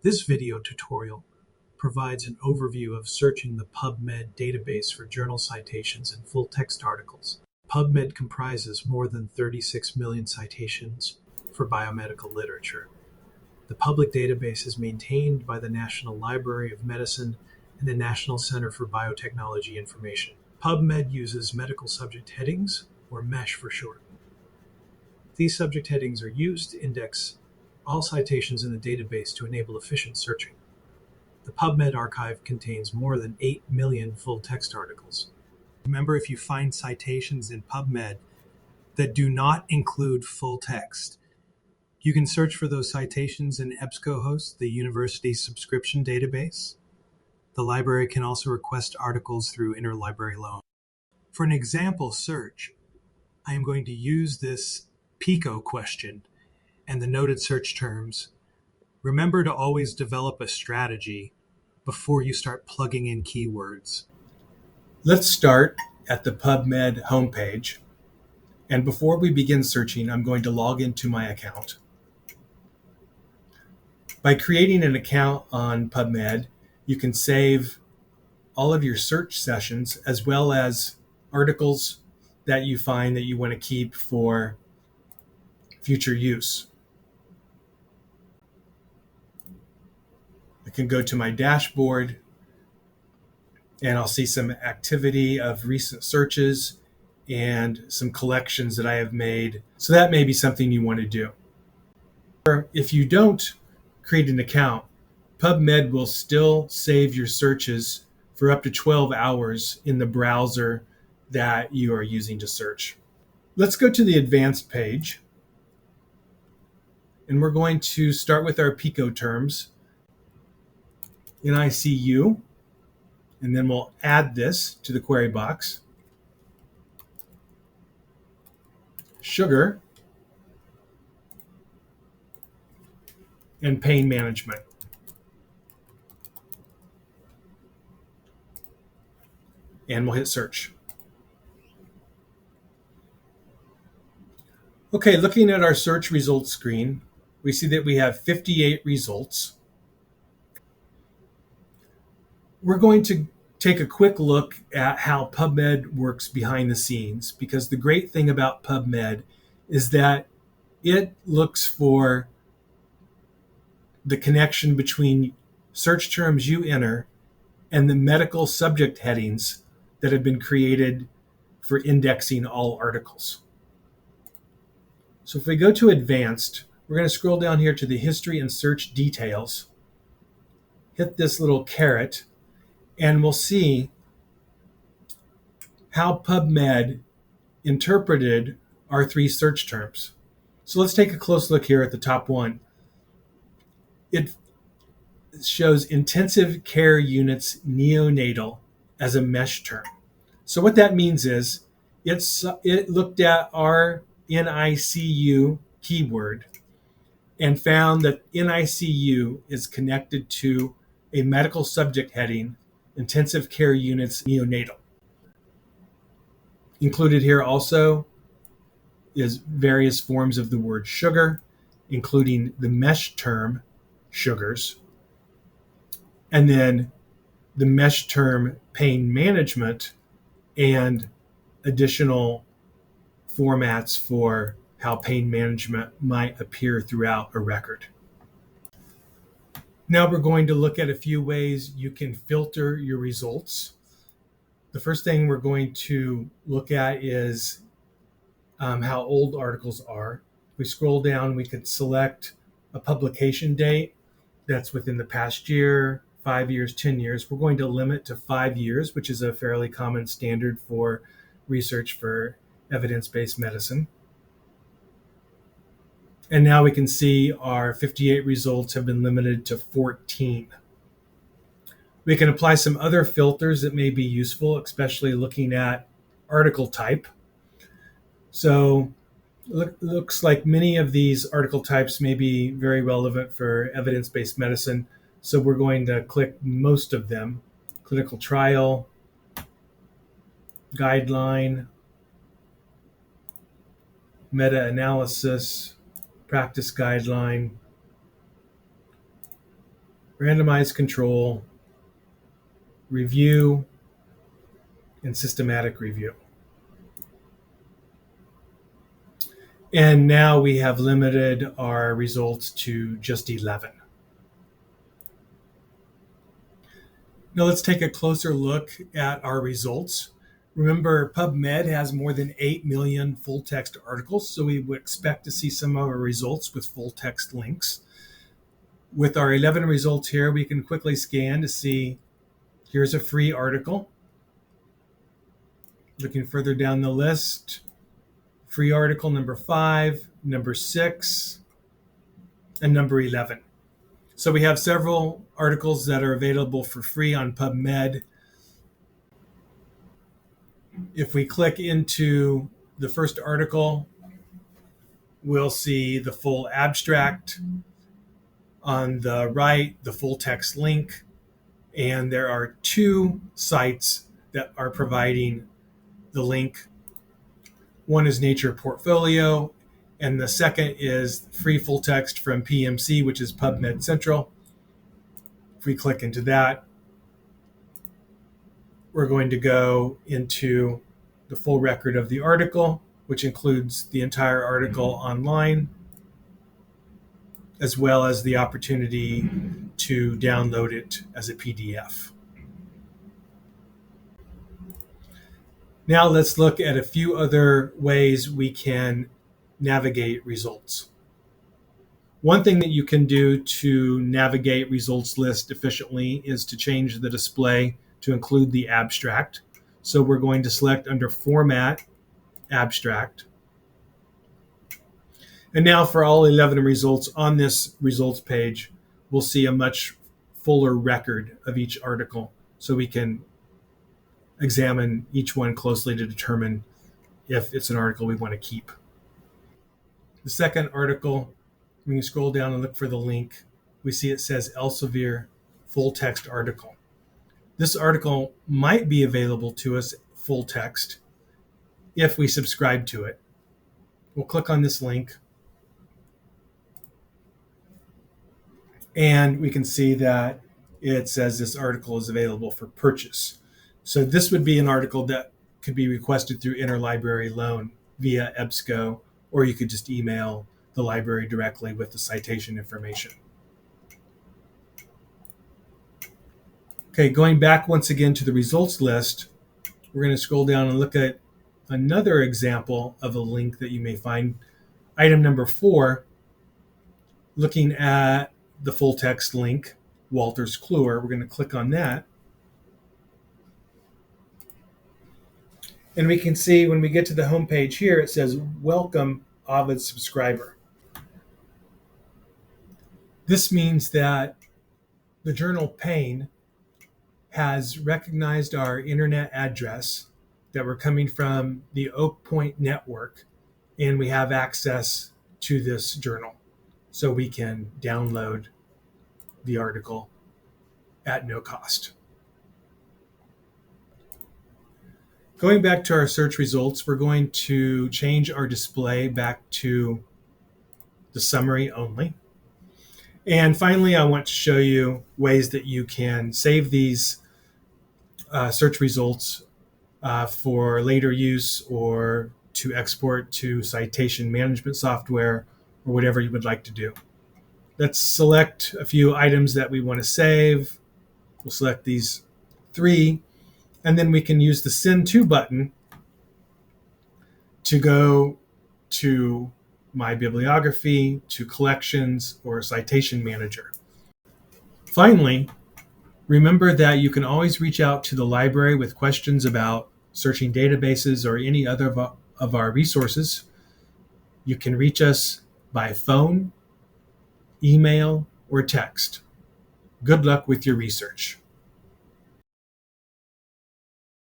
This video tutorial provides an overview of searching the PubMed database for journal citations and full-text articles. PubMed comprises more than 36 million citations for biomedical literature. The public database is maintained by the National Library of Medicine and the National Center for Biotechnology Information. PubMed uses medical subject headings, or MESH for short. These subject headings are used to index all citations in the database to enable efficient searching. The PubMed archive contains more than 8 million full-text articles. Remember, if you find citations in PubMed that do not include full text, you can search for those citations in EBSCOhost, the university's subscription database. The library can also request articles through interlibrary loan. For an example search, I am going to use this PICO question and the noted search terms. Remember to always develop a strategy before you start plugging in keywords. Let's start at the PubMed homepage. And before we begin searching, I'm going to log into my account. By creating an account on PubMed, you can save all of your search sessions as well as articles that you find that you want to keep for future use. I can go to my dashboard and I'll see some activity of recent searches and some collections that I have made. So that may be something you want to do. Or if you don't create an account, PubMed will still save your searches for up to 12 hours in the browser that you are using to search. Let's go to the advanced page. And we're going to start with our PICO terms. NICU, and then we'll add this to the query box. Sugar and pain management. And we'll hit search. Okay, looking at our search results screen, we see that we have 58 results. We're going to take a quick look at how PubMed works behind the scenes, because the great thing about PubMed is that it looks for the connection between search terms you enter and the medical subject headings that have been created for indexing all articles. So if we go to advanced, we're going to scroll down here to the history and search details, hit this little caret, and we'll see how PubMed interpreted our three search terms. So let's take a close look here at the top one. It shows intensive care units neonatal as a MESH term. So what that means is it looked at our NICU keyword and found that NICU is connected to a medical subject heading, intensive care units neonatal. Included here also is various forms of the word sugar, including the MESH term sugars, and then the MESH term pain management and additional formats for how pain management might appear throughout a record. Now we're going to look at a few ways you can filter your results. The first thing we're going to look at is how old articles are. If we scroll down, we could select a publication date that's within the past year, 5 years, 10 years. We're going to limit to 5 years, which is a fairly common standard for research for evidence-based medicine. And now we can see our 58 results have been limited to 14. We can apply some other filters that may be useful, especially looking at article type. So looks like many of these article types may be very relevant for evidence-based medicine. So we're going to click most of them: clinical trial, guideline, meta-analysis, practice guideline, randomized control, review, and systematic review. And now we have limited our results to just 11. Now let's take a closer look at our results. Remember, PubMed has more than 8 million full text articles, so we would expect to see some of our results with full text links. With our 11 results here, we can quickly scan to see here's a free article. Looking further down the list, free article number 5, number 6, and number 11. So we have several articles that are available for free on PubMed. If we click into the first article, we'll see the full abstract. On the right, the full text link. And there are 2 sites that are providing the link. One is Nature Portfolio, and the second is free full text from PMC, which is PubMed Central. If we click into that, we're going to go into the full record of the article, which includes the entire article online, as well as the opportunity to download it as a PDF. Now let's look at a few other ways we can navigate results. One thing that you can do to navigate results list efficiently is to change the display to include the abstract. So we're going to select under Format, Abstract. And now for all 11 results on this results page, we'll see a much fuller record of each article, so we can examine each one closely to determine if it's an article we want to keep. The second article, we can scroll down and look for the link. We see it says Elsevier full text article. This article might be available to us full text if we subscribe to it. We'll click on this link, and we can see that it says this article is available for purchase. So this would be an article that could be requested through interlibrary loan via EBSCO, or you could just email the library directly with the citation information. Okay, going back once again to the results list, we're going to scroll down and look at another example of a link that you may find. Item number 4, looking at the full text link, Walter's Kluwer. We're going to click on that. And we can see when we get to the home page here, it says, Welcome, Ovid subscriber. This means that the journal Pain has recognized our internet address, that we're coming from the Oak Point network, and we have access to this journal. So we can download the article at no cost. Going back to our search results, we're going to change our display back to the summary only. And finally, I want to show you ways that you can save these search results for later use, or to export to citation management software, or whatever you would like to do. Let's select a few items that we want to save. We'll select these 3, and then we can use the Send To button to go to My Bibliography, to Collections, or Citation Manager. Finally, remember that you can always reach out to the library with questions about searching databases or any other of our resources. You can reach us by phone, email, or text. Good luck with your research.